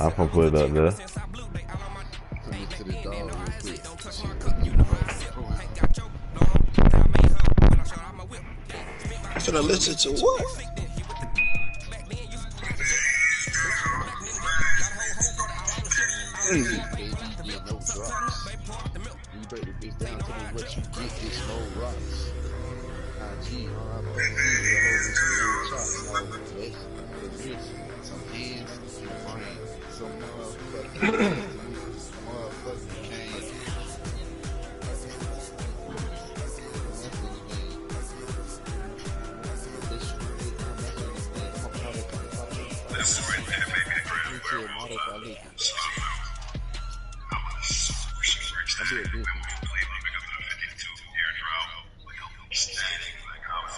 I'm gonna put it up there. I'm finna listen to what?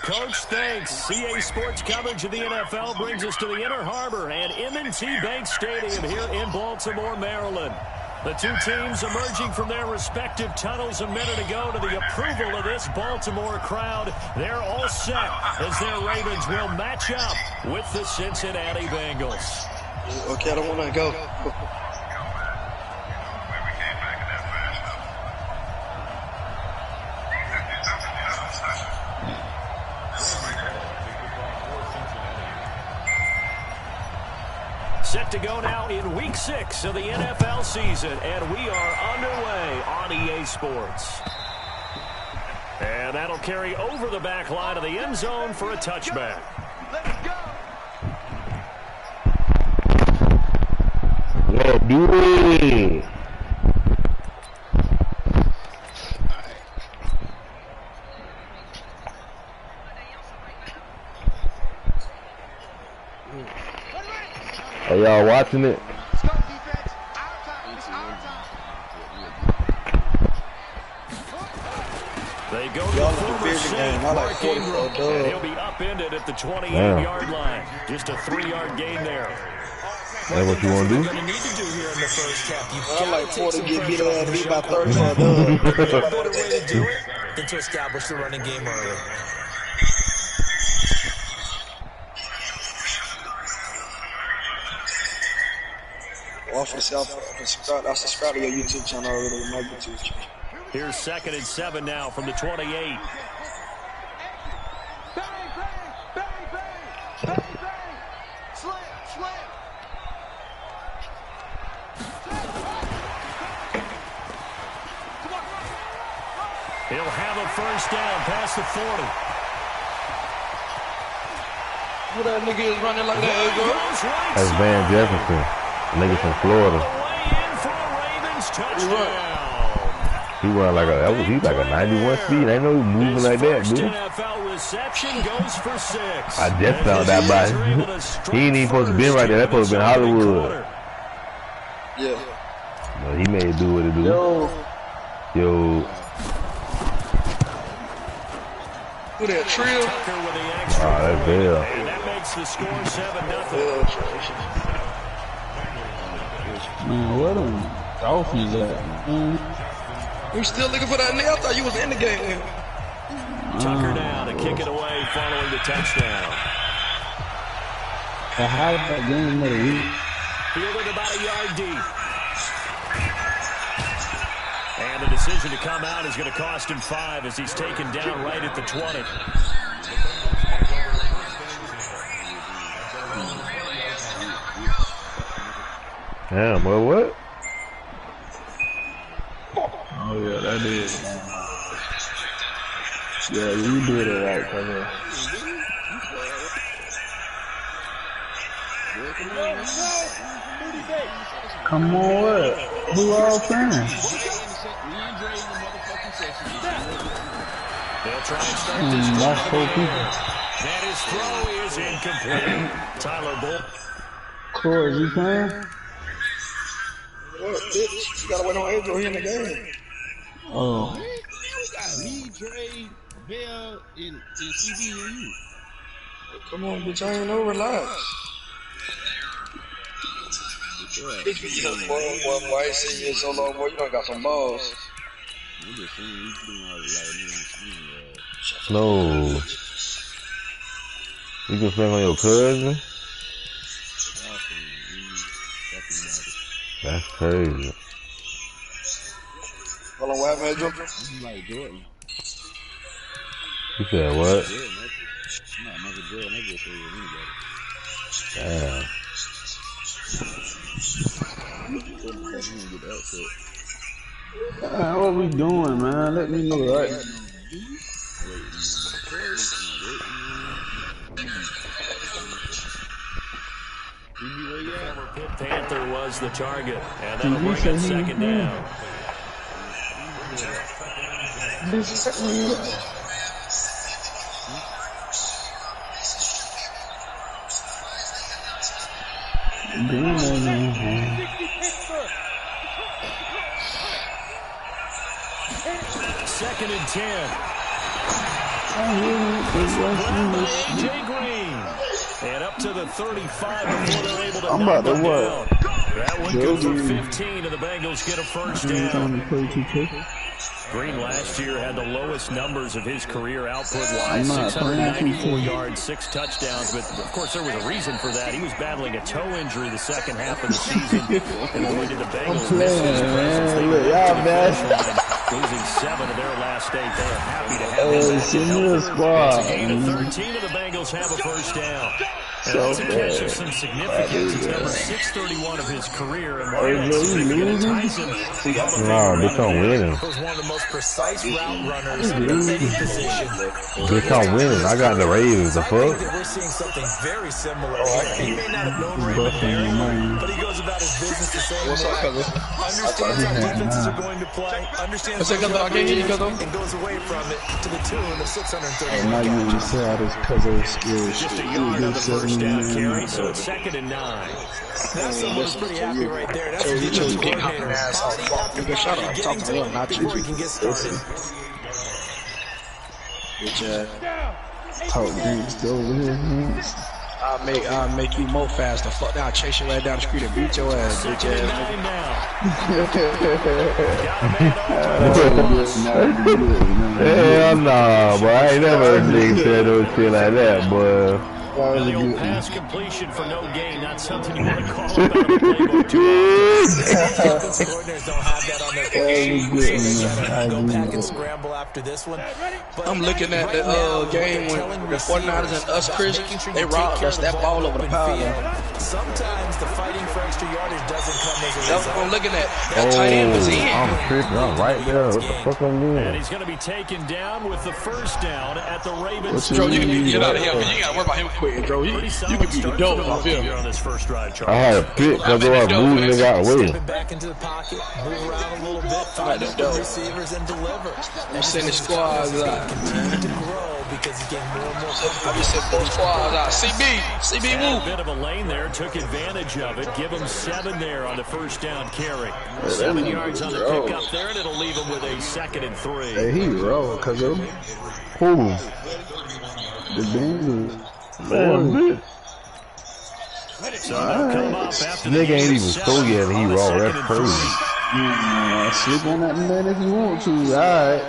Coach, thanks. CA Sports coverage of the NFL brings us to the Inner Harbor and M&T Bank Stadium here in Baltimore, Maryland. The two teams emerging from their respective tunnels a minute ago to the approval of this Baltimore crowd. They're all set as their Ravens will match up with the Cincinnati Bengals. Okay, I don't want to go. Set to go now in Week 6 of the NFL season, and we are underway on EA Sports. And that'll carry over the back line of the end zone for a touchback. Let's go. Yeah, dude. Are y'all watching it? They go to the former safe, Mark Ingram, and he'll be upended at the 28-yard line. Just a 3-yard gain there. That's what you want to do? Going to need to do here in the first half. I like 40 get beat ass beat by 30 for a dub. What better way to do it than to establish the running game early? Well, I subscribe to your YouTube channel already, my YouTube channel. Here's 2nd and 7 now from the 28. Bang, bang, bang, bang, bang, bang. Slam, slam. He'll have a first down past the 40. Who that nigga is running like that, Right That's Van Jefferson, nigga from Florida. way in for a Ravens touchdown. He run like he's like a 91 speed. I know he moving like that, dude. NFL reception goes for 6. I just found out about it. He ain't even supposed to be right there. That's supposed to be Hollywood. Yeah. But he made it do what it do. Yo. Who that, Trill? That's Bell. And that makes the score 7-0. Man, where them Dolphins at, man? You still looking for that nigga? I thought you was in the game. Tucker down to kick it away following the touchdown. The highlight game of the week. Fielded about a yard deep. And the decision to come out is going to cost him 5 as he's taken down right at the 20. Damn, well, what? Oh, yeah, that is. Yeah, you did it right, brother. Come on, what? Who all playing? They'll try and start this That's 4 people. And his throw is incomplete. Tyler Bull. Corey, is he playing? What, bitch? You gotta wait on Angel here in the game. Oh. Me, Dre, Bell, and CB and you. Come on, bitch. I ain't no relax. Bitch, be young, boy. Why you see you so long, boy? You done got some balls. I'm just saying, you doing all the No. You can fling on your cousin? That's crazy. Hold on, what happened, Joe? This is like Jordan. You said what? Jordan, no, Michael Jordan, that just say anybody. Damn. You don't get that shit. What we doing, man? Let me know, right? Former Pitt Panther was the target, and that'll bring it second down. Second and 10. A.J. Green. And up to the 35 before they're able to knock him down. That one goes for 15, and the Bengals get a first down. Green last year had the lowest numbers of his career output-wise, 694 yards, 6 touchdowns. But, of course, there was a reason for that. He was battling a toe injury the second half of the season. And boy, did the Bengals miss his presence. They went to the finish line, losing 7 of their last 8. They are happy to have him back in health. It's a gain of 13, and the Bengals have a first down. And that's a catch of some significance. It's number 631 of his career. And why that's significant, Tyson. No, they can't win. Was one of the most precise route runners in any position. They can't win. I got the Ravens. The I think fuck? that we're seeing something very similar here. He may not have known Raymond Berry, but he goes about his business the same way. Understands how defenses are going to play. Understands and goes away from it to the tune of 630. Now you just say all this because of skills. Just a yard on the first down carry, so it's second and 9. That's someone who's pretty happy right there. That's a defensive coordinator. Party after getting to him before he can get started. Talk games still over here, man. I'll make you more faster. Fuck that. I'll chase you right down the street and beat your ass, bitch Second and ass. 9 now. Hell nah, boy. I ain't never heard niggas say no shit like that, boy. Well, the old pass completion for no gain, not something you want to call about in the playbook too often. Defense coordinators don't have that on their page. They try to go back and scramble after this one. But I'm looking at the game when the 49ers and us Christians, they robbed us that ball over the power line. Sometimes the fighting for extra yardage doesn't come as a That's result. what I'm looking at. That tight end was in. I'm tripping. I'm right there. What the fuck I'm And doing? he's going to be taken down with the first down at the Ravens. Joe, you can get out of here, but you gotta worry about him quick, Joe. You can be the dope off here. On this first drive, I had a pick because I was moving and got away. Stepping back into the pocket, move around a little bit, find open receivers, and deliver. I'm sending squads out. Continue to grow because he's getting more and more comfortable. I'm just sending both squads out. CB Had a move. bit of a lane there, took advantage of it. Give him 7 there on the first down carry. 7 yards on the pickup there, and it'll leave him with a second and 3. Hey, he rolled because of Who? the Bengals. Man, So they'll come up after the nigga ain't game, even 7 stole yet and he on the raw. second That's and crazy. 3. Sleep on that man if you want to. Alright.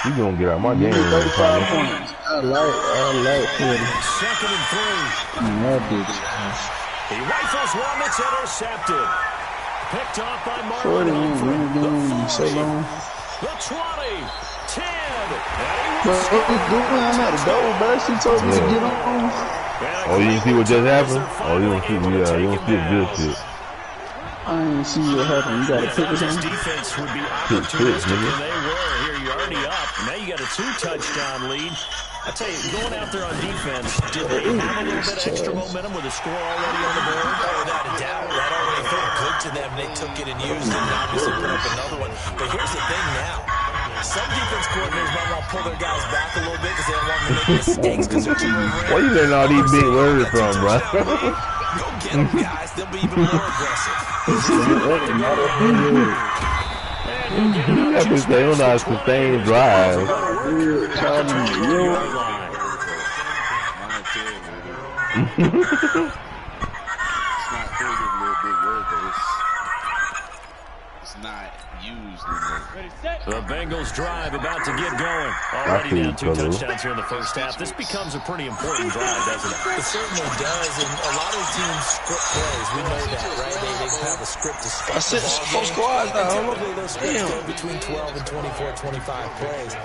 You gonna get out my game, 35 probably. points. I like it. Second and 3. That bitch. He rifles one that's intercepted. Picked off by 40 Marlon Humphrey. man, so long. The 20, 10, But what we doing? I'm at the door, bro. She told me to get on. Oh, you didn't see what just happened? Oh, you don't see, yeah, you don't see the good shit. I ain't see what happened. You got to pick This it on. defense would be Pick, opportunistic, nigga. and they were. Here, you're already up. Now you got a 2-touchdown lead. I tell you, going out there on defense, did they have a little bit of extra momentum with a score already on the board? Without a doubt, that already felt good to them. They took it and used it and obviously put up another one. But here's the thing now. Some defense coordinators might want to pull their guys back a little bit because they don't want them to make mistakes because they're too over. Where you getting all these big words from, bro? Go get them, guys. They'll be even more aggressive. And That bitch, they don't know how to sustain drive. It's not used in The Bengals drive about to get going. Already down 2 touchdowns here in the first half. This becomes a pretty important drive, doesn't it? It certainly does, and a lot of teams script plays. We know that, right? They have a script to start. That's it. 4 squads now. Typically, those scripts go between 12 and 24, 25 plays.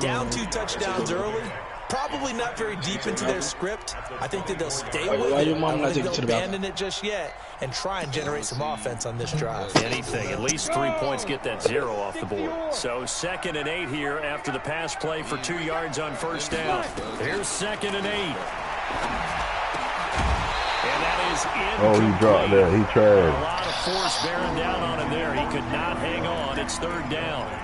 Down 2 touchdowns early. Probably not very deep into their script. I think that they'll stay with it. I don't think they'll abandon it just yet and try and generate some offense on this drive. Anything. At least 3 points get that 0 off the board. So 2nd and 8 here after the pass play for 2 yards on first down. Here's 2nd and 8. And that is incomplete. Oh, he dropped there. He tried. A lot of force bearing down on him there. He could not hang on. It's 3rd down.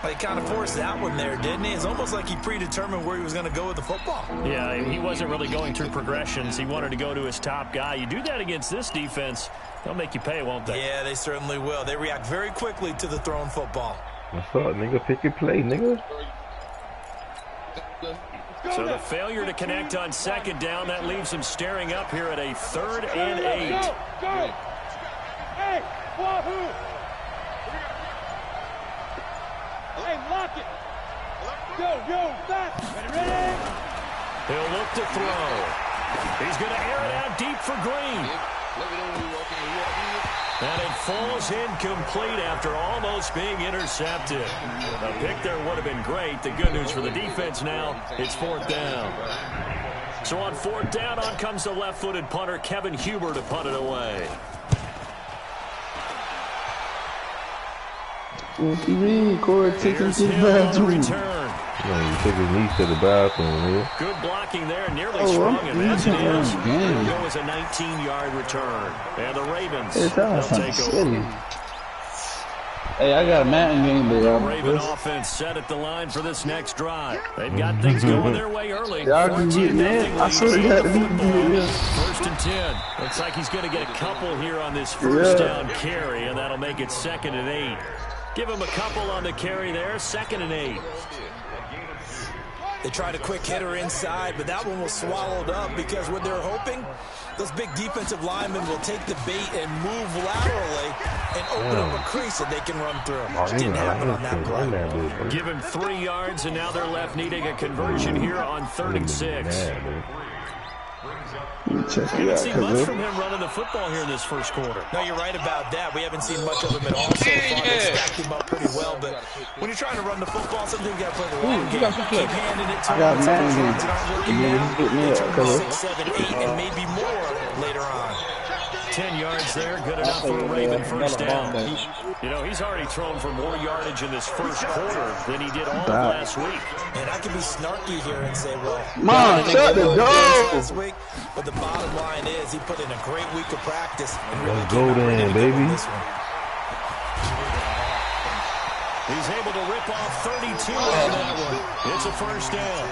He kind of forced that one there, didn't he? It's almost like he predetermined where he was going to go with the football. Yeah, he wasn't really going through progressions. He wanted to go to his top guy. You do that against this defense, they'll make you pay, won't they? Yeah, they certainly will. They react very quickly to the thrown football. What's up, nigga? Pick your play, nigga. So the failure to connect on 2nd down, that leaves him staring up here at a 3rd and 8. Go! Hey, wahoo! Hey, lock it! Yo, back! Ready? He'll look to throw. He's going to air it out deep for Green. And it falls incomplete after almost being intercepted. A pick there would have been great. The good news for the defense now, it's 4th down. So on 4th down, on comes the left-footed punter, Kevin Huber, to punt it away. What you mean, Corey? Take him to the bathroom. You take his niece to the bathroom, man. Good blocking there, nearly strong, and as it is, game. it was a 19-yard return. And the Ravens, Hey, they'll take over. Hey, I got a Madden game there. The Raven offense set at the line for this next drive. They've got things going their way early. Y'all can get man. I swear to God, First and 10. Looks like he's going to get a couple here on this first down carry, and that'll make it 2nd and 8. Give him a couple on the carry there, 2nd and 8. They tried a quick hitter inside, but that one was swallowed up because what they're hoping, those big defensive linemen will take the bait and move laterally and open up a crease that they can run through. Didn't happen on that play. Give him 3 yards, and now they're left needing a conversion here on 3rd and 6. Haven't seen much from him running the football here in this first quarter. No, you're right about that. We haven't seen much of him at all so far. They stacked him up pretty well, but when you're trying to run the football, sometimes you got to play the long game. Keep handing it to him. Sometimes aren't working now. They turn 6, 7, 8, and maybe more later on. 10 yards there, good enough for a Raven first down. You know, he's already thrown for more yardage in this first quarter than he did all of last week. And I can be snarky here and say, well, Mom, shut the door. Last week, but the bottom line is he put in a great week of practice and really go then, baby. He's able to rip off 32 on that one. It's a first down.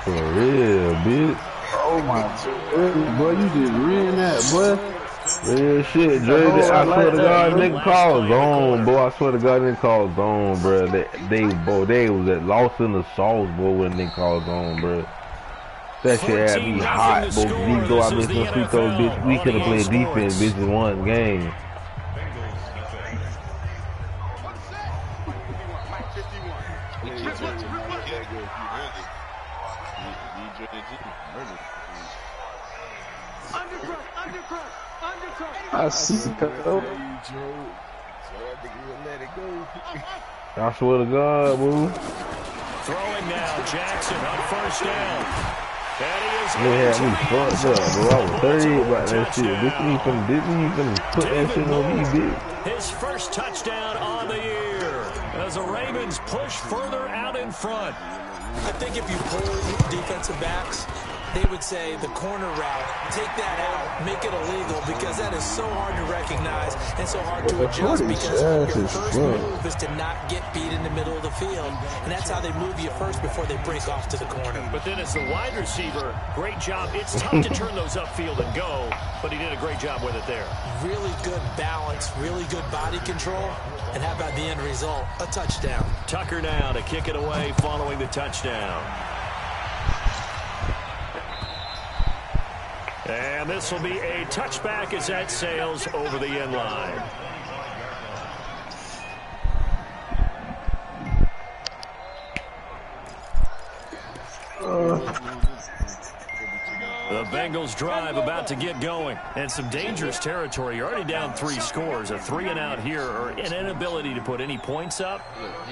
For real, bitch. Oh my God, boy, you just ran that, boy. Real shit, Dre. I swear to God, nigga called zone, boy. I swear to God, they called zone, bro. They was at lost in the sauce, boy, when they called zone, bro. That shit had me hot, boy. These go out missing free throws, bitch. We could have played defense, bitch, in one game. I see the I swear to God, boo. Throwing now, Jackson on first down. They had me fucked up, bro. I was 30 about that shit. Didn't even put that shit on me, bitch. His first touchdown on the year as the Ravens push further out in front. I think if you pull defensive backs, they would say the corner route, take that out, make it illegal, because that is so hard to recognize and so hard to adjust, because your first move is to not get beat in the middle of the field, and that's how they move you first before they break off to the corner. But then as the wide receiver, great job. It's tough to turn those upfield and go, but he did a great job with it there. Really good balance, really good body control, and how about the end result? A touchdown. Tucker now to kick it away following the touchdown. And this will be a touchback as that sails over the end line. The Bengals drive about to get going. And some dangerous territory. You're already down 3 scores. A 3-and-out here or an inability to put any points up.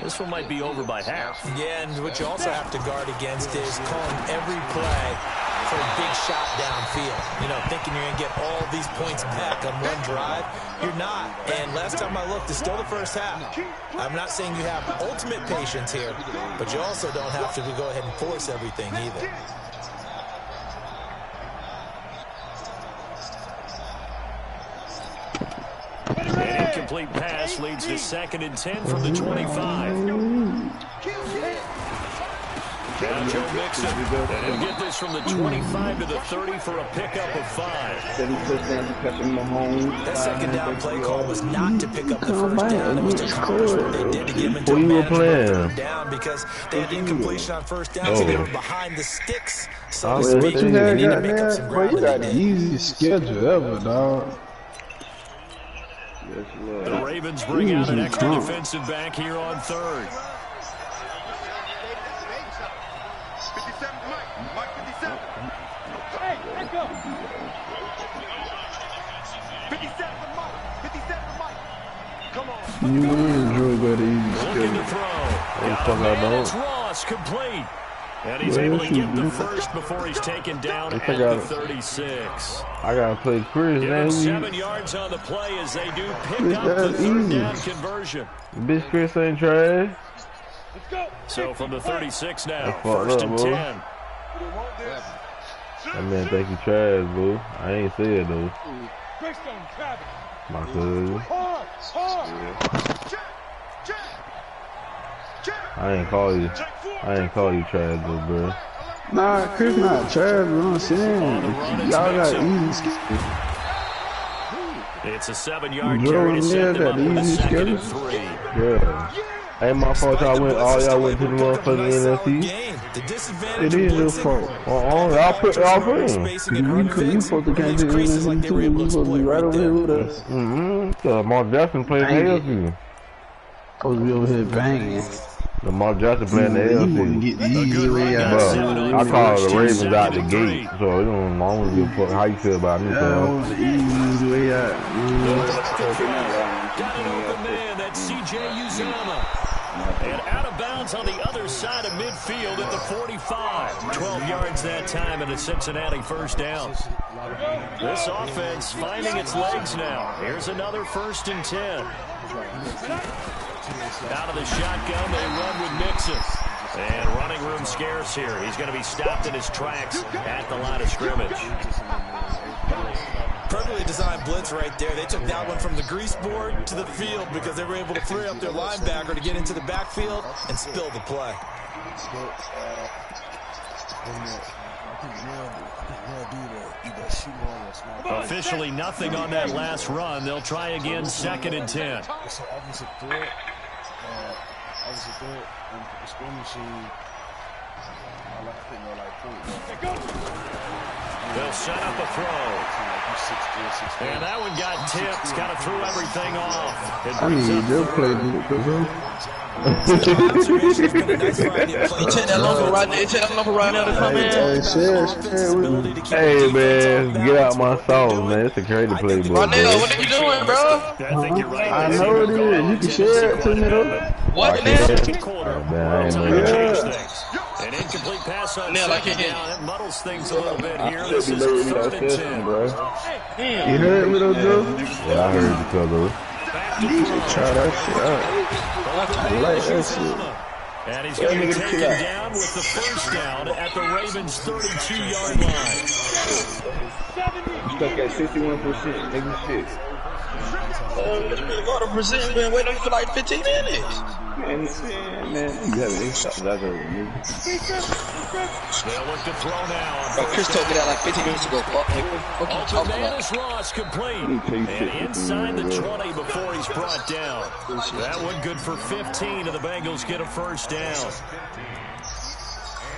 This one might be over by half. Yeah, and what you also have to guard against is calling every play for a big shot downfield. You know, thinking you're going to get all these points back on one drive. You're not. And last time I looked, it's still the first half. I'm not saying you have ultimate patience here, but you also don't have to go ahead and force everything either. An incomplete pass leads to 2nd and 10 from the 25. Now Joe Mixon. And he'll get this from the 25 to the 30 for a pickup of 5. That second down play call was not to pick up the first down. It was to accomplish what they did to give him to a manageable down because they had incompletion on first down, so they were behind the sticks. So to speak, they need to make up some ground. You got the easiest schedule ever, dog. The Ravens bring out an extra defensive back here on 3rd. 57, Mike 57. Hey, let's go. 57 to Mike. 57 to Mike. Come on. You enjoy that easy Looking to throw. It's Ross, complete. And he's able to get the first before he's taken down at the 36. I gotta play Chris. Give him 7 yards on the play as they do pick up the 3rd down conversion. Bitch, Chris ain't trash. So from the 36 now, 1st and 10. That man think he trash, boo. I ain't say it though. My cousin. I ain't call you trash, though, bro. Nah, Chris not trash, but I'm saying y'all got easy schedule. It's a 7-yard carry to set them up with a 2nd and 3. Yeah. Ain't my fault y'all went to the motherfucking NFC. It is your fault. Y'all put him. You supposed to come to the NFC too. You supposed to be right over here with us. Mark Jackson playing the AFC. Supposed to be over here banging. Lamar Jackson playing the AFC. I call the Ravens out the gate, so it don't long give a fuck how you feel about me. That the easy way out. Got an open man, that's C.J. Uzomah. And out of bounds on the other side of midfield at the 45. 12 yards that time and a Cincinnati 1st down. This offense finding its legs now. Here's another 1st and 10. Out of the shotgun, they run with Mixon. And running room scarce here. He's going to be stopped in his tracks at the line of scrimmage. Perfectly designed blitz right there. They took that one from the grease board to the field because they were able to free up their linebacker to get into the backfield and spill the play. Officially nothing on that last run. They'll try again, 2nd and 10. They'll set up a throw. And that one got tipped. Kind of threw everything off. I need your play, bro. You take that lumber right now to come in. Hey, man, get out my sauce, man. It's a crazy play, bro. Ronell, what are you doing, bro? I think you're right. I know it is. You can share it to me, though. What, Nell? An incomplete pass on Nell, I can't get down. It muddles things a little bit here. This is 3rd and 10. You heard me, though, Joe? Yeah, I heard you, cuz. Try that shit out. I like that shit. And he's going to be taken down with the 1st down at the Ravens' 32-yard line. Stuck at 61%, nigga shit. What a percent? Been waiting for like 15 minutes. Man, you have an shot that early, nigga. They'll look to throw now. Bro, Chris told me that like 15 minutes ago. Bananas Ross complete. And inside the 20 before he's brought down. That one good for 15, and the Bengals get a 1st down.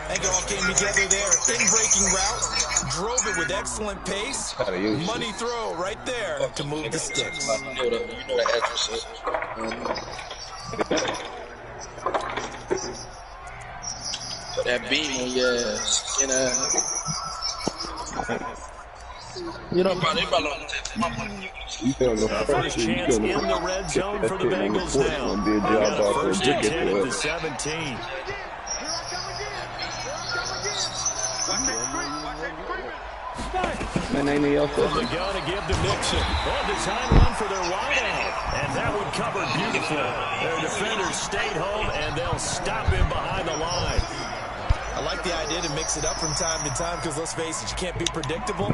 They all came together there. In-breaking route. Drove it with excellent pace. Money throw right there to move the sticks. You know that address. That beam on your ass. You know. You know, first chance in the red zone for the Bengals now. They got a first and 10 at the 17. man, ain't else. They're going to give to Mixon. A design run for their wideout. And that one covered beautifully. Their defenders stayed home, and they'll stop him behind the line. I like the idea to mix it up from time to time because, let's face it, you can't be predictable.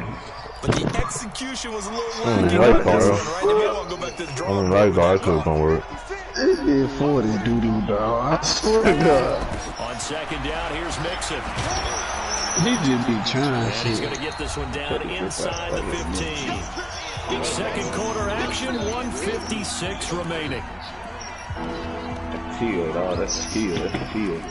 But the execution was a little lacking. Right, Carl. Go back to the drawing board. Right, Carl. That's what's going to work. This is 40 doo-doo, dog. I swear to God. On second down, here's Mixon. He just be trying And shit. he's going to get this one down inside the 15. Second quarter action, 1:56 remaining. Field, oh, that's field. That's the field.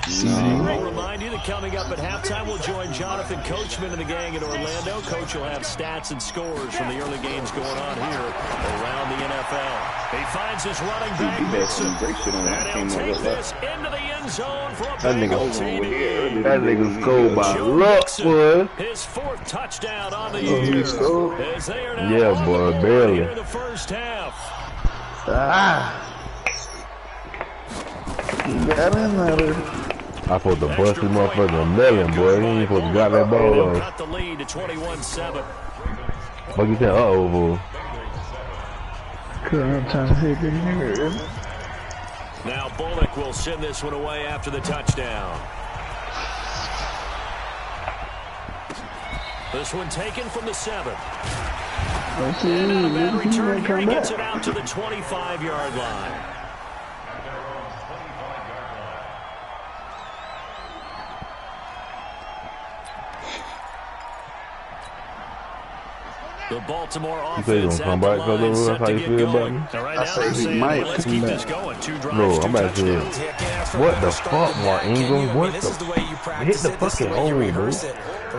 I'll remind you that coming up at halftime, we'll join Jonathan Coachman and the gang in Orlando. Coach will have stats and scores from the early games going on here around the NFL. He finds his running back, Mixon, and he'll take this into the end zone for a Bengals TD. That nigga scored by luck, boy. His fourth touchdown on the year. As they are now Yeah, boy, barely. in the first half. Got in there. I supposed to bust his motherfucker a million, boy. He ain't supposed to got that ball. Got the lead to 21-7. Fuck you saying, uh-oh, fool. Cause I'm trying to hit the nigga. Now Bullock will send this one away after the touchdown. This one taken from the 7. And on a bad return here, he gets it out to the 25-yard line. The Baltimore offense at the line set to get going. Right now they're saying, let's keep this going. 2 drives, No, 2 I'm about to touchdowns. what the fuck, Mark Ingram? What the? Hit the fucking hole, bro.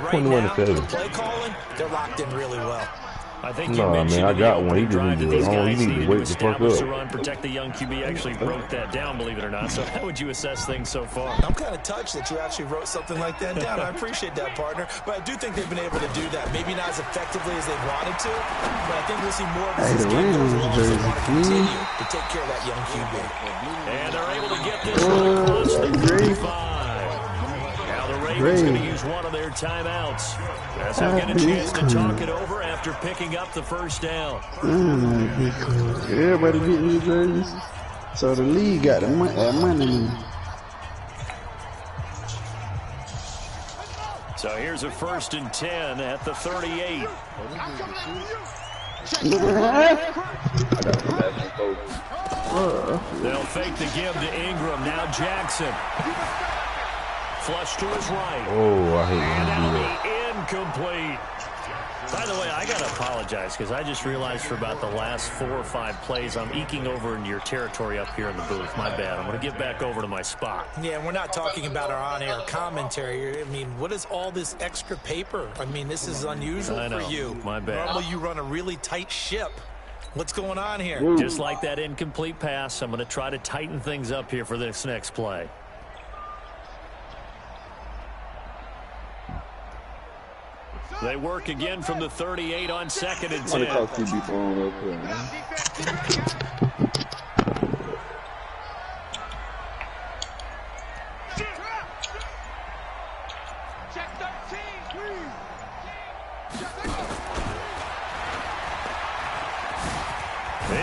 21-7. Play calling, they're locked in really well. I think No, man, I got one. He just need to, he need to wake the fuck up. Run, protect the young QB actually wrote that down, believe it or not. So how would you assess things so far? I'm kind of touched that you actually wrote something like that down. I appreciate that, partner. But I do think they've been able to do that. Maybe not as effectively as they wanted to, but I think we'll see more of this game goes along as they want to continue to take care of that young QB. And they're able to get this one across the 35. Now the Ravens going to use one of their timeouts as they'll get a chance to talk it over after picking up the first down. Everybody getting these jerseys. So the league got the money. So here's a 1st and 10 at the 38. They'll fake the give to Ingram. Now Jackson. Flush to his right. Oh, I hate when And you do that'll that. be incomplete. By the way, I got to apologize because I just realized for about the last 4 or 5 plays, I'm eking over into your territory up here in the booth. My bad. I'm going to get back over to my spot. Yeah, we're not talking about our on-air commentary. I mean, what is all this extra paper? I mean, this is unusual for you. My bad. Normally you run a really tight ship. What's going on here? Just like that incomplete pass, I'm going to try to tighten things up here for this next play. They work again from the 38 on 2nd and 10. They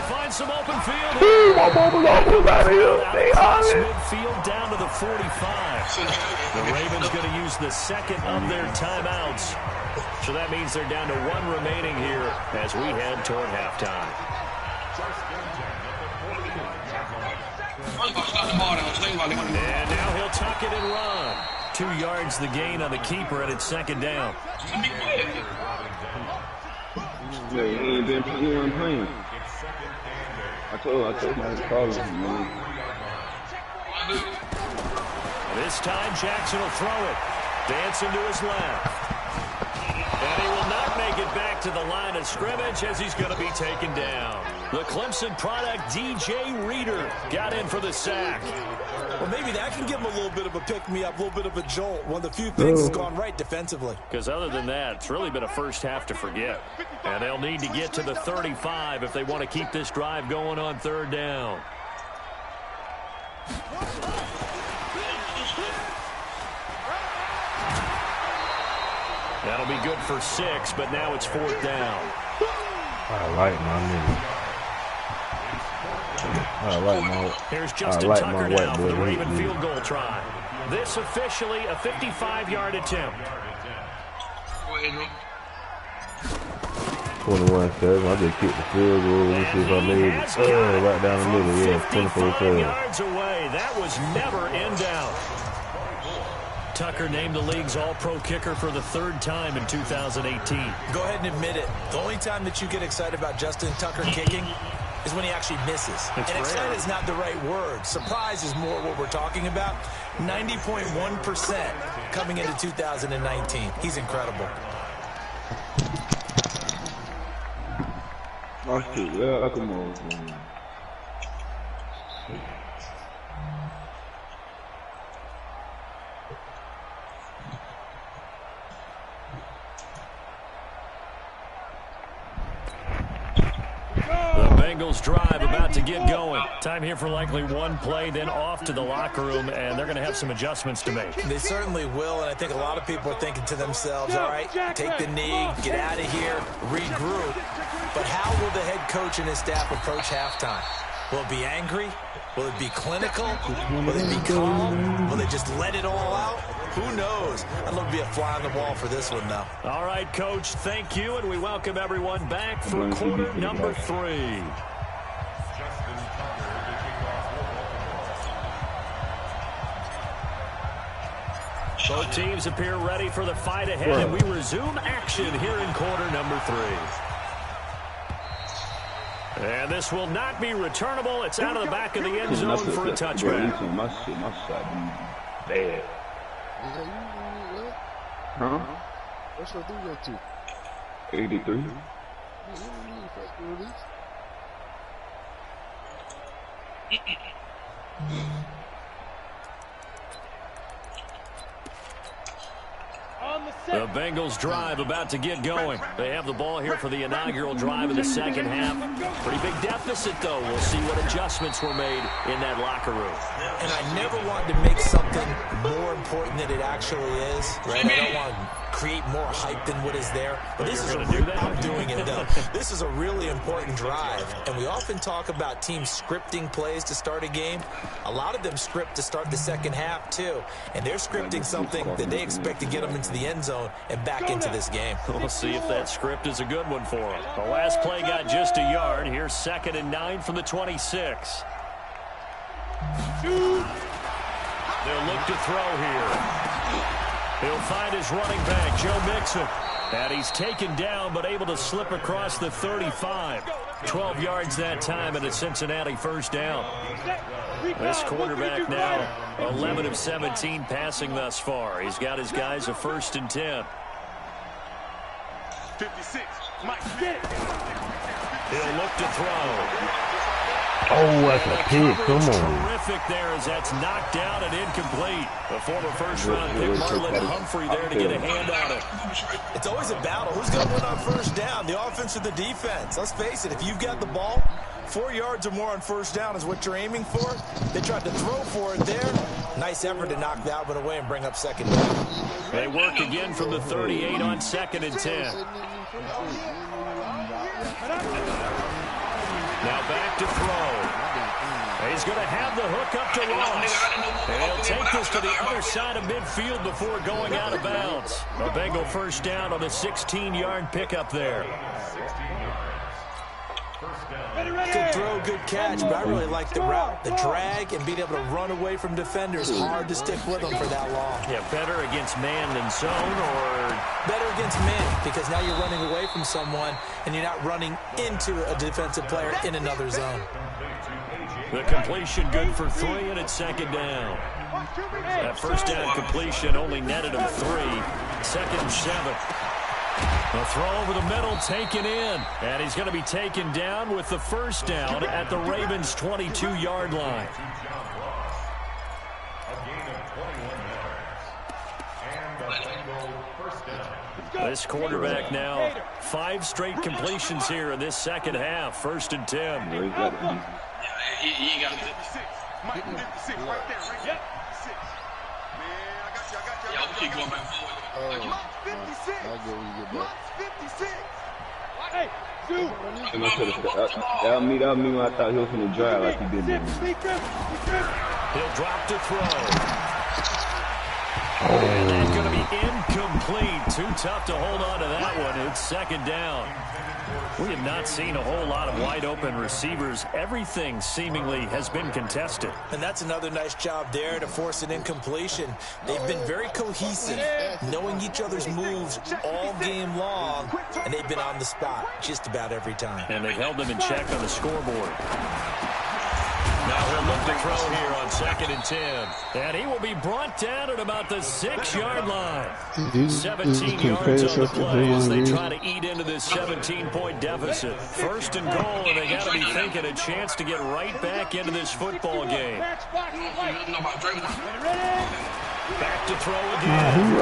find some open field here. Midfield down to the 45. The Ravens going to use the 2nd of their timeouts. So that means they're down to 1 remaining here as we head toward halftime. And now he'll tuck it and run. 2 yards the gain on the keeper, and it's 2nd down. Yeah, he ain't been playing. I told my college, man. This time Jackson will throw it. Dancing to his left. And he will not make it back to the line of scrimmage as he's going to be taken down. The Clemson product, DJ Reader, got in for the sack. Well, maybe that can give him a little bit of a pick-me-up, a little bit of a jolt. One of the few things that's gone right defensively. Because other than that, it's really been a first half to forget. And they'll need to get to the 35 if they want to keep this drive going on third down. That'll be good for 6, but now it's 4th down. I like my nigga. Here's Justin Tucker now for the Raven field goal try. This officially a 55-yard attempt. 21 seconds. I just kicked the field goal. Let's see if I made it. Right down the middle. Yeah, 24 seconds. Yards away. That was never in doubt. Tucker named the league's all-pro kicker for the 3rd time in 2018. Go ahead and admit it. The only time that you get excited about Justin Tucker kicking is when he actually misses. And excited is not the right word. Surprise is more what we're talking about. 90.1% coming into 2019. He's incredible. Bengals drive about to get going. Time here for likely one play, then off to the locker room, and they're going to have some adjustments to make. They certainly will, and I think a lot of people are thinking to themselves, all right, take the knee, get out of here, regroup. But how will the head coach and his staff approach halftime? Will it be angry? Will it be clinical? Will it be calm? Will they just let it all out? Who knows? I'd love to be a fly on the wall for this one, though. All right, Coach, thank you, and we welcome everyone back for quarter number 3. Both teams appear ready for the fight ahead, and we resume action here in quarter number 3. And this will not be returnable. It's out of the back of the end zone for a touchback. Bad. Huh? What's your 3 go to? 83. The Bengals drive about to get going. They have the ball here for the inaugural drive of the second half. Pretty big deficit, though. We'll see what adjustments were made in that locker room. And I never wanted to make something more important than it actually is. Right? I don't want to create more hype than what is there. But this is I'm doing it, though. This is a really important drive. And we often talk about teams scripting plays to start a game. A lot of them script to start the second half, too. And they're scripting something that they expect to get them into the end zone and back into this game. We'll see if that script is a good one for them. The last play got just a yard. Here's 2nd and 9 from the 26. They'll look to throw here. He'll find his running back, Joe Mixon. And he's taken down but able to slip across the 35. 12 yards that time and a Cincinnati 1st down. This quarterback now 11 of 17 passing thus far. He's got his guys a 1st and 10. 56. He'll look to throw. Oh, that's a pick. Come on. Terrific there as that's knocked down and incomplete. The former first-round pick, Marlon Humphrey, there to get a hand on it. It's always a battle. Who's going to win on 1st down, the offense or the defense? Let's face it, if you've got the ball, 4 yards or more on 1st down is what you're aiming for. They tried to throw for it there. Nice effort to knock that one away and bring up 2nd down. They work again from the 38 on 2nd and 10. Now back to throw. He's going to have the hook up to Ross. And he'll take this to the other side of midfield before going out of bounds. A Bengal 1st down on a 16-yard pickup there. Good throw, good catch, but I really like the route. The drag and being able to run away from defenders. Hard to stick with them for that long. Yeah, better against man than zone, or better against man, because now you're running away from someone and you're not running into a defensive player in another zone. The completion good for 3, and it's 2nd down. That 1st down completion only netted him 3. 2nd and 7. The throw over the middle taken in. And he's going to be taken down with the first down at the Ravens' 22-yard line. This quarterback now 5 straight completions here in this second half. 1st and 10. Yeah, he got 56. Mike 56 right there, right? Yep. 56. Man, I got you. Y'all keep going back forward. Mike's 56. Mike's 56. Hey, shoot. That'll me when I thought he was going to drive like he did. He'll drop to throw. And that's going to be incomplete. Too tough to hold on to that one. It's 2nd down. We have not seen a whole lot of wide-open receivers. Everything seemingly has been contested. And that's another nice job there to force an incompletion. They've been very cohesive, knowing each other's moves all game long, and they've been on the spot just about every time. And they've held them in check on the scoreboard. Now he'll look to throw here on 2nd and 10. And he will be brought down at about the 6-yard line. 17 yards on the play as they try to eat into this 17-point deficit. 1st and goal, and they got to be thinking a chance to get right back into this football game. Back to throw again.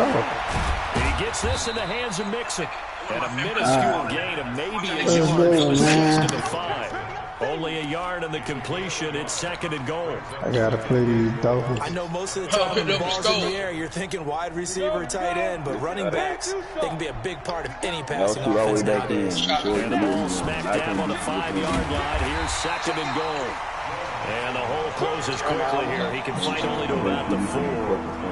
He gets this in the hands of Mixon. And a minuscule gain of maybe a yard from the 6 to the 5. Only a yard on the completion. It's 2nd and goal. I gotta play these Dolphins. I know most of the time when the ball's in the air, you're thinking wide receiver, tight end, but running backs, they can be a big part of any passing offense nowadays. And the ball smack dab on the 5-yard line. Here's 2nd and goal. And the hole closes quickly here. He can fight only to about the 4.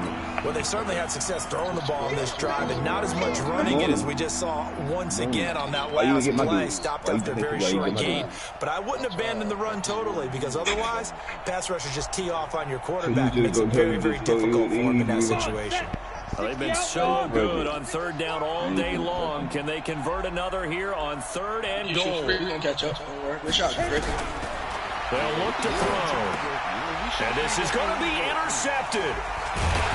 Well, they certainly had success throwing the ball on this drive, and not as much running it as we just saw once again on that last play. Stopped after a very short gain. But I wouldn't abandon the run totally, because otherwise, pass rushers just tee off on your quarterback. It makes it very, very difficult for him in that situation. Well, they've been so good on 3rd down all day long. Can they convert another here on 3rd and goal? We're going to catch up. Don't worry. Good shot, Chris. They'll look to throw. And this is going to be intercepted.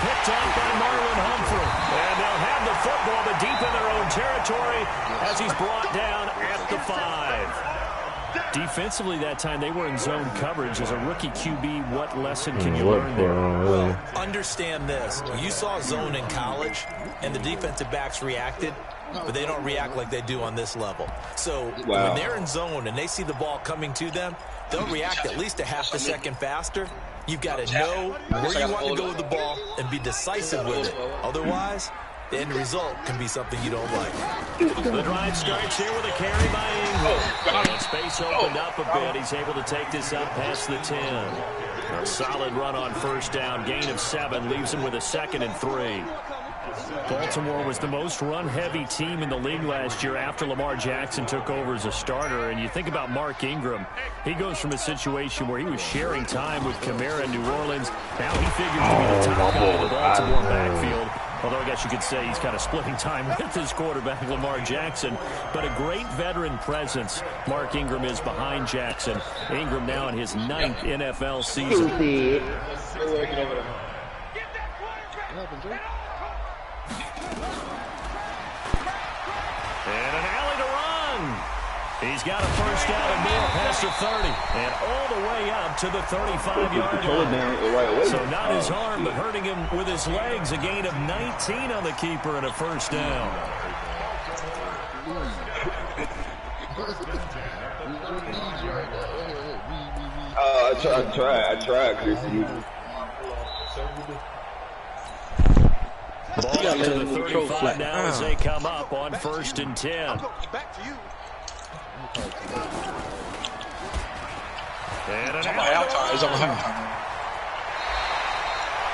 Picked off by Marlon Humphrey. And they'll have the football, but deep in their own territory as he's brought down at the 5. Defensively that time, they were in zone coverage. As a rookie QB, what lesson can you learn there? Well, understand this. You saw zone in college, and the defensive backs reacted, but they don't react like they do on this level. So when they're in zone and they see the ball coming to them, they'll react at least a half a second faster. You've got to know where you want to go with the ball and be decisive with it. Otherwise, the end result can be something you don't like. The drive starts here with a carry by Ingram. And space opened up a bit. He's able to take this up past the 10. A solid run on 1st down. Gain of 7 leaves him with a 2nd and 3. Baltimore was the most run-heavy team in the league last year after Lamar Jackson took over as a starter. And you think about Mark Ingram. He goes from a situation where he was sharing time with Kamara in New Orleans. Now he figures to be the top guy in the Baltimore backfield. Although I guess you could say he's kind of splitting time with his quarterback, Lamar Jackson. But a great veteran presence. Mark Ingram is behind Jackson. Ingram now in his 9th NFL season. And an alley to run. He's got a 1st down and more past the 30. And all the way up to the 35-yard line. So not his arm, but hurting him with his legs. A gain of 19 on the keeper and a 1st down. I tried, Chris. Ball to the 35 now as they come up on 1st and 10. And an out.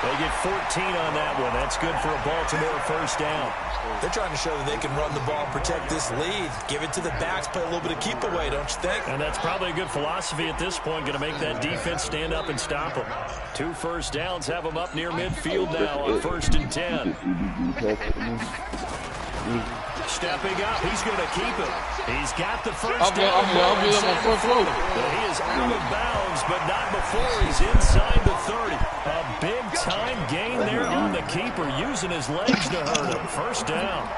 They get 14 on that one. That's good for a Baltimore 1st down. They're trying to show that they can run the ball and protect this lead. Give it to the backs, play a little bit of keep away, don't you think? And that's probably a good philosophy at this point. Going to make that defense stand up and stop them. 2 1st downs have them up near midfield now on 1st and 10. Stepping up, he's going to keep it. He's got the 1st down. He is out of bounds, but not before he's inside the 30. A big-time gain there on the keeper, using his legs to hurt him. 1st down.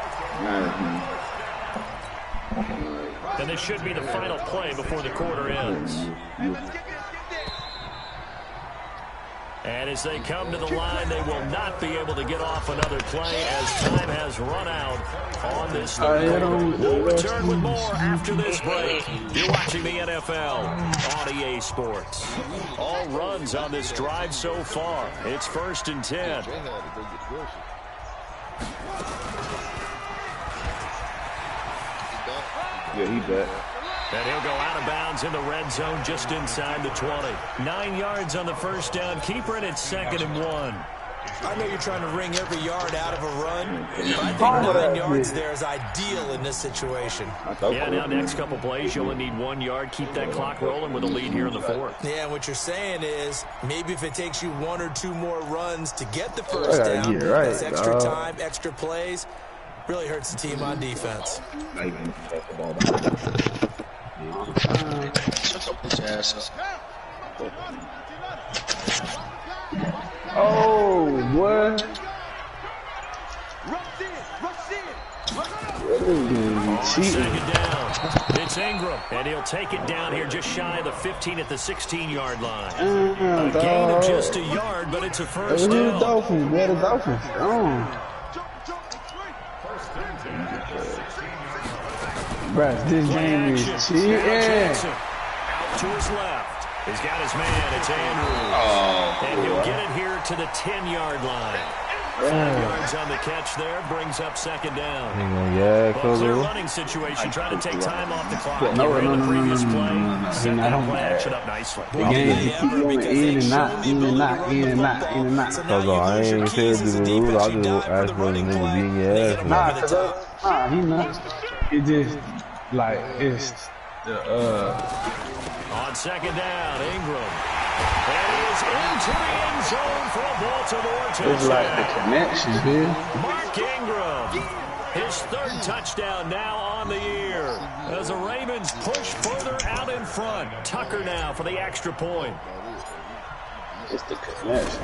And this should be the final play before the quarter ends. And as they come to the line, they will not be able to get off another play as time has run out on this third quarter. We'll return with more after this break. You're watching the NFL on EA Sports. All runs on this drive so far. It's 1st and 10. Yeah, he bet. And he'll go out of bounds in the red zone just inside the 20. 9 yards on the first down. Keeper it at 2nd and 1. I know you're trying to wring every yard out of a run, but I think 9 yards there is ideal in this situation. Yeah, now next couple plays, you only need 1 yard. Keep that clock rolling with a lead here in the 4th. Yeah, and what you're saying is maybe if it takes you 1 or 2 more runs to get the first down, that's extra time, extra plays, really hurts the team on defense. Oh, what? Second down. It's Ingram, and he'll take it down here just shy of the 15 at the 16-yard line. A gain of just a yard, but it's a first down. The Dolphins, man. The Dolphins. Bruh, this game is cheating. Out to his left. He's got his man. It's Andrews. And he'll get it here to the 10-yard line. 5 yards on the catch there. Brings up 2nd down. Clear running situation. Trying to take time off the clock. The previous play. Set that play action up nicely. The game is keep going in and out. I ain't said the rules. I just asked for the nigga beating your ass. Nah, he not. It just, like, it's the, On 2nd down, Ingram. And he is into the end zone for a Baltimore touchdown. It's like the connection here. Mark Ingram, his 3rd touchdown now on the year. As the Ravens push further out in front. Tucker now for the extra point. It's the connection.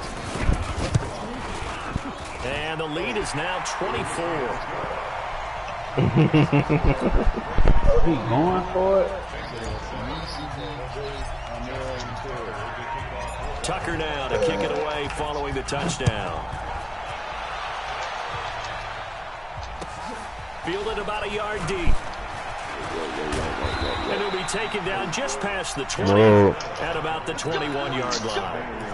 And the lead is now 24. Oh, he going for it? Tucker now to kick it away following the touchdown. Fielded about a yard deep. And he'll be taken down just past the 20 at about the 21-yard line.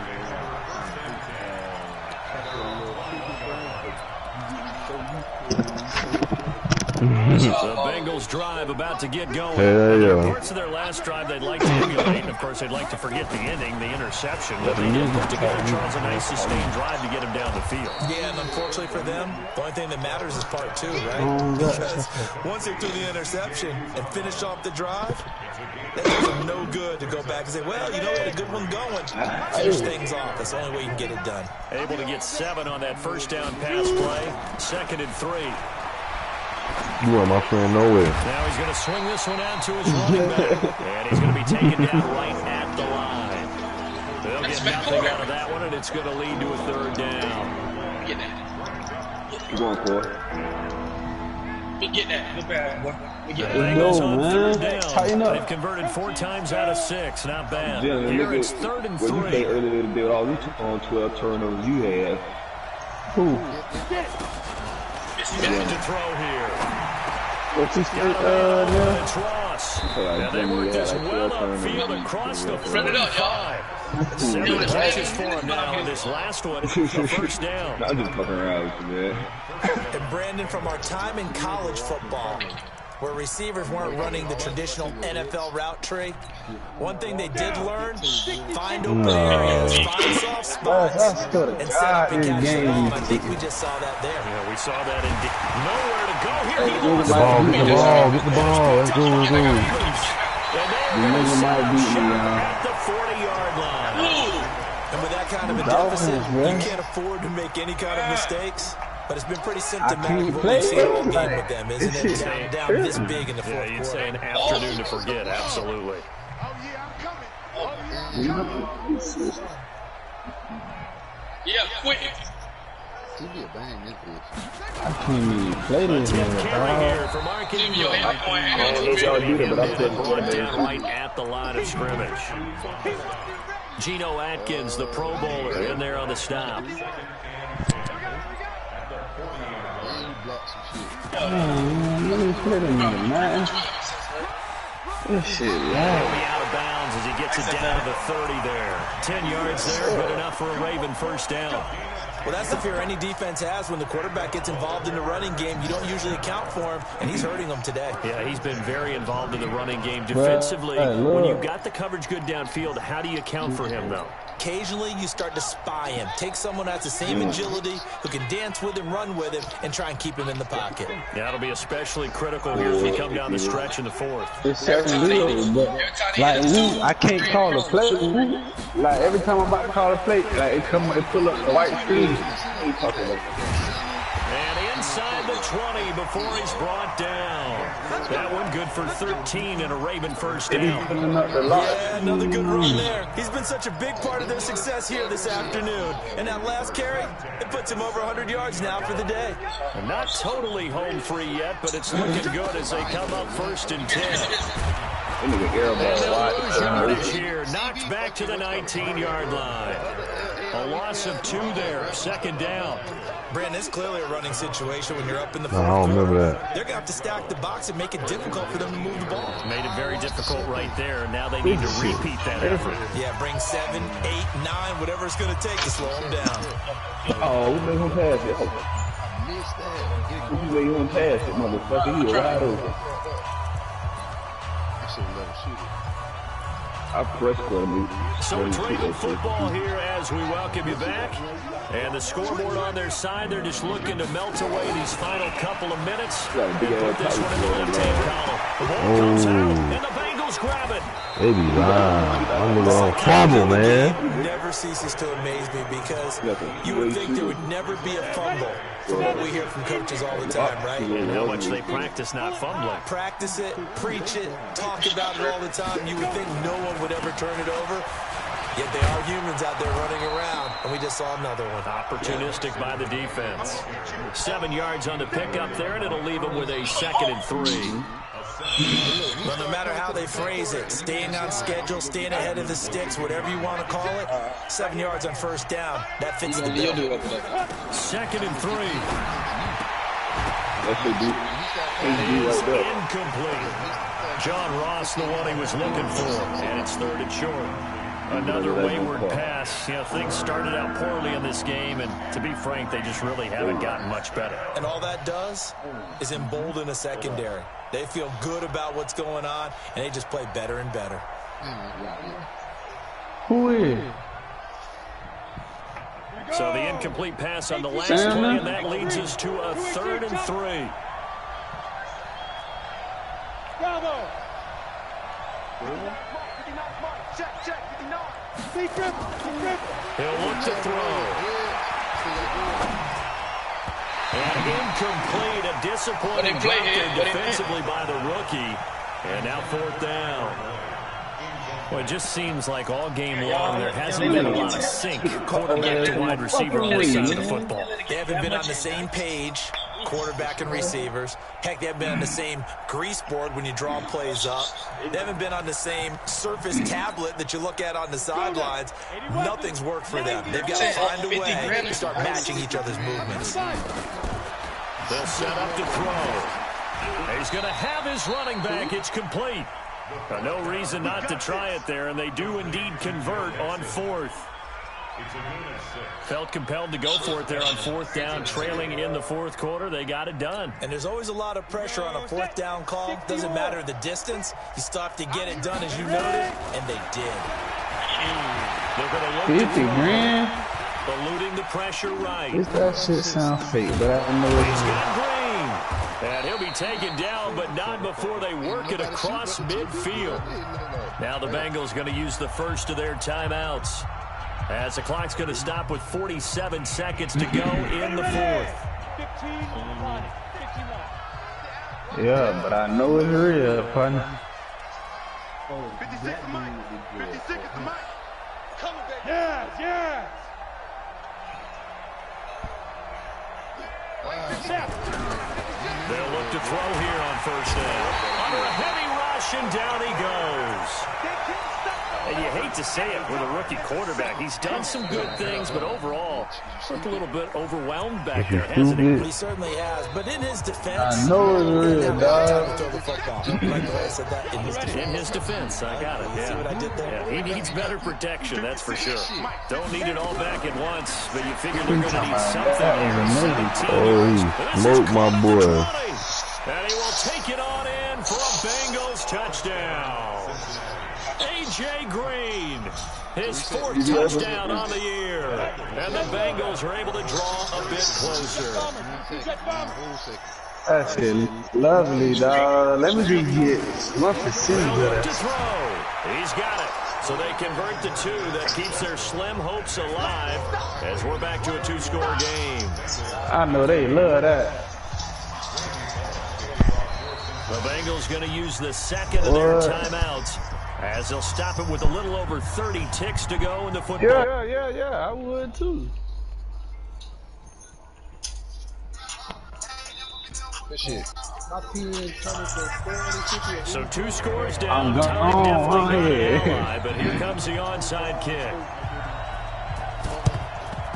The Bengals drive about to get going. Parts of their last drive they'd like to emulate, and of course they'd like to forget the ending, the interception, but they did put together, Charles, a nice sustained drive to get him down the field. Yeah, and unfortunately for them, the only thing that matters is part 2, right? Because once they threw the interception and finished off the drive, that does them no good to go back and say, well, you know, we had a good one going. Finish things off. That's the only way you can get it done. Able to get 7 on that first down pass play. 2nd and 3. You want my friend nowhere. Now he's going to swing this one out to his running back. And he's going to be taken down right at the line. They'll get nothing out of that one, and it's going to lead to a 3rd down. Get that. Keep going, boy. Get that. Good bad, boy. Bengals on 3rd down. They've converted 4 times out of 6. Not bad. Here it's 3rd and 3. Well, you say earlier today with all these on 12 turnovers you had. Who? Back to throw here. What's his name? It's Ross. And they worked this well upfield across the 45. 7 catches for him now. And this last one, a first down. I'm just fucking around with you, man. And Brandon, from our time in college football, where receivers weren't running the traditional NFL route tree, one thing they did learn, find open areas, find soft spots, and set up and catch the ball. I think we just saw that there. Yeah, we saw that indeed. Nowhere to go here. He Get the ball. Let's go. And they're at the 40-yard line. And with that kind of a deficit, you can't afford to make any kind of mistakes. But it's been pretty symptomatic of what we've seen all game with them, isn't it? Down this big in the 4th quarter. You'd say an afternoon to forget, absolutely. Yeah, quick. I can't even play this Tim one, Carey here for Mark Ingram. Brought down right at the line of scrimmage. Geno Atkins, the Pro Bowler, in there on the stop. Let me play the nigga, man. This shit, He'll be out of bounds as he gets it down to the 30 there. 10 yards there, good enough for a Raven first down. Well, that's the fear any defense has when the quarterback gets involved in the running game. You don't usually account for him, and he's hurting them today. Yeah, he's been very involved in the running game. Defensively, when you've got the coverage good downfield, how do you account for him, though? Occasionally, you start to spy him. Take someone that has the same agility, who can dance with him, run with him, and try and keep him in the pocket. That'll be especially critical here as we come down the stretch in the fourth. It's certain deals, but like I can't call a play. Like every time I'm about to call a play, like it pull up the white screen. And inside the 20 before he's brought down. That one good for 13 and a Raven first down. Yeah, another good run there. He's been such a big part of their success here this afternoon. And that last carry, it puts him over 100 yards now for the day. And not totally home free yet, but it's looking good as they come up first and 10. And they'll lose yardage here. Knocked back to the 19-yard line. A loss of 2 there. Second down. Brandon, it's clearly a running situation when you're up in the fourth. I don't remember that. They're going to have to stack the box and make it difficult for them to move the ball. Made it very difficult right there. Now they need to repeat that effort. Yeah, bring 7, 8, 9, whatever it's going to take to slow them down. Oh, we made him pass it. We made him pass it, motherfucker. He was wide open. So it's Raven football here as we welcome you back. And the scoreboard on their side, they're just looking to melt away these final couple of minutes and put this one in the left-hand column. The ball comes out, and the Bengals grab it. They be lying. I'm gonna fumble, man. Never ceases to amaze me because you would think there would never be a fumble from what we hear from coaches all the time, right? And how much they practice not fumbling. Practice it, preach it, talk about it all the time. You would think no one would ever turn it over. Yet they are humans out there running around, and we just saw another one. Opportunistic by the defense. 7 yards on the pickup there, and it'll leave them with a 2nd and 3. Well, no matter how they phrase it, staying on schedule, staying ahead of the sticks, whatever you want to call it, 7 yards on first down, that fits the bill. 2nd and 3. That's incomplete. John Ross, the one he was looking for, and it's 3rd and short. Another wayward pass. You know, things started out poorly in this game, and to be frank, they just really haven't gotten much better. And all that does is embolden a secondary. They feel good about what's going on, and they just play better and better. Who is? So the incomplete pass on the last play, and that leads us to a 3rd and 3. Bravo! He'll look to throw. And incomplete, a disappointing drop there defensively by the rookie. And now 4th down. Well, it just seems like all game long there hasn't been a lot of sync quarterback to wide receiver on this side of the football. They haven't been on the same page, quarterback and receivers. Heck, they haven't been on the same grease board when you draw plays up. They haven't been on the same surface tablet that you look at on the sidelines. Nothing's worked for them. They've got to find a way to start matching each other's movements. They'll set up to throw. He's going to have his running back. It's complete. No reason not to try it there, and they do indeed convert on 4th. Felt compelled to go for it there on 4th down, trailing in the 4th quarter. They got it done. And there's always a lot of pressure on a 4th down call. Doesn't matter the distance. You still have to get it done, as you noted, and they did. They're going to look 50 grand. eluding the pressure right. That shit sound fake, but I know He's got Green. And he'll be taken down, but not before they work it across midfield. Now the Bengals going to use the first of their timeouts, as the clock's going to stop with 47 seconds to go in the 4th. Yeah, but I know it's real, partner. 56 Mike. 56 Mike. Come on, yes, yes. They'll look to throw here on first down. Under a heavy rush, and down he goes. And you hate to say it with a rookie quarterback. He's done some good things, but overall, looked a little bit overwhelmed back there, hasn't he? He certainly has. But in his defense, I know it's real, dog. In his defense, I got it. Yeah. See what I did there? Yeah, he needs better protection, that's for sure. Don't need it all back at once, but you figure they're going to need something here. Oh, he smoked my boy. And he will take it on in for a Bengals touchdown. A.J. Green, his fourth touchdown on the year. And the Bengals are able to draw a bit closer. That's it. Lovely, dog. Let me just get one for They'll to throw. He's got it. So they convert the two. That keeps their slim hopes alive as we're back to a two-score game. I know they love that. The Bengals going to use the second of their timeouts as they'll stop it with a little over 30 ticks to go in the football. Yeah, I would too. So 2 scores down. Time definitely not ally, but here comes the onside kick.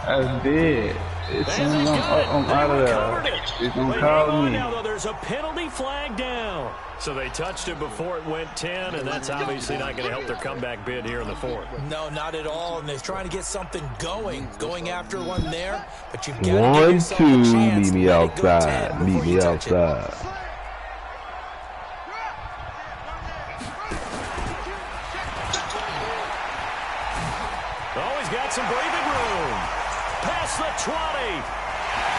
That's big. I'm out of there. It's going to call me. Now, though, there's a penalty flag down. So they touched it before it went 10, and that's obviously not going to help their comeback bid here in the fourth. No, not at all. And they're trying to get something going after one there. But you've got to give yourself a chance. Meet me outside. Meet me outside. Oh, he's got some breathing room. Past the 20.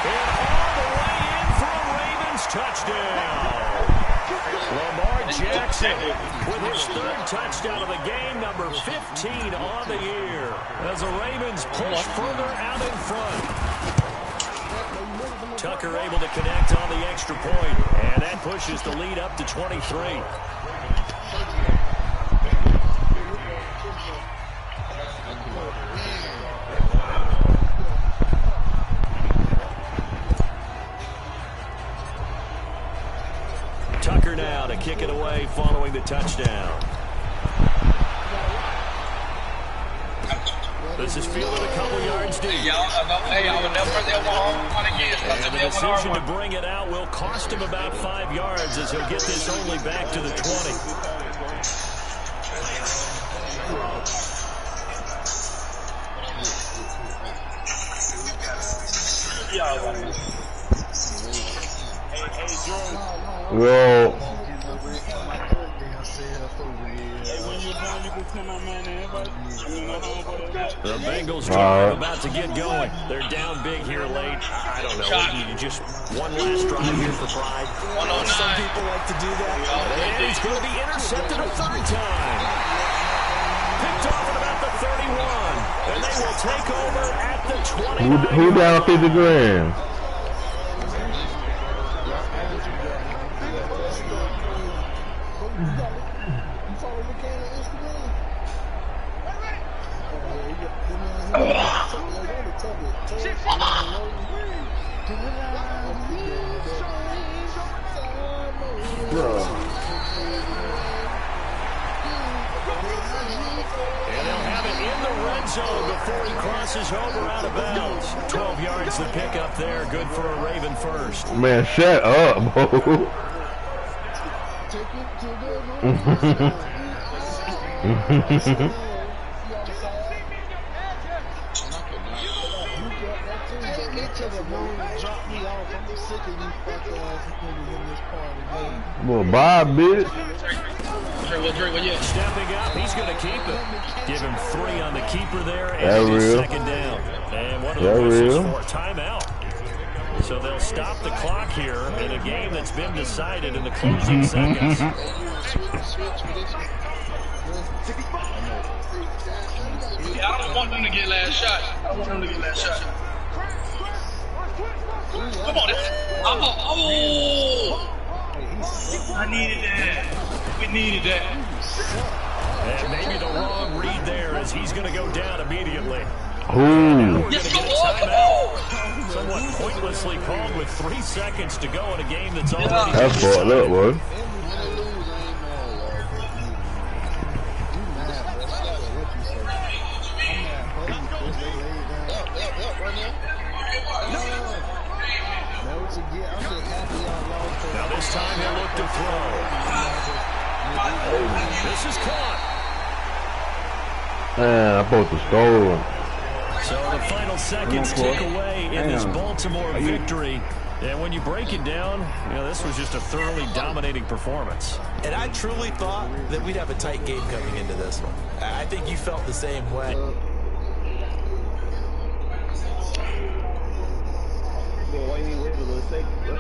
And all the way in for a Ravens touchdown. Lamar Jackson with his third touchdown of the game, number 15 on the year, as the Ravens push further out in front. Tucker able to connect on the extra point, and that pushes the lead up to 23. Tucker now to kick it away following the touchdown. This is fielded a couple yards deep. And the decision to bring it out will cost him about 5 yards as he'll get this only back to the 20. Yo. The Bengals are about to get going. They're down big here late. I don't know. Just one last drive here for pride. Some people like to do that. And he's going to be intercepted a third time. Picked off at about the 31. And they will take over at the 20. Who down 50 grand? Zone before he crosses over out of bounds. 12 yards to pick up there. Good for a Raven first. Man, shut up, bro. Well, bye, bitch. Stepping up, he's going to keep it. Give him 3 on the keeper there, and it's second down. And one of the whistles for a timeout. So they'll stop the clock here in a game that's been decided in the closing seconds. I don't want them to get last shot. Come on. Oh! I needed that. We needed that. And maybe the wrong read there as he's going to go down immediately. Ooh. We're going to get a timeout. somewhat pointlessly called with 3 seconds to go in a game that's already... That's fucked up, boy. Now this time he'll look to throw. This is caught. Man, I supposed to score. So the final seconds tick away in this Baltimore victory. And when you break it down, you know, this was just a thoroughly dominating performance. And I truly thought that we'd have a tight game coming into this one. I think you felt the same way. Why you ain't wait a little second, bro?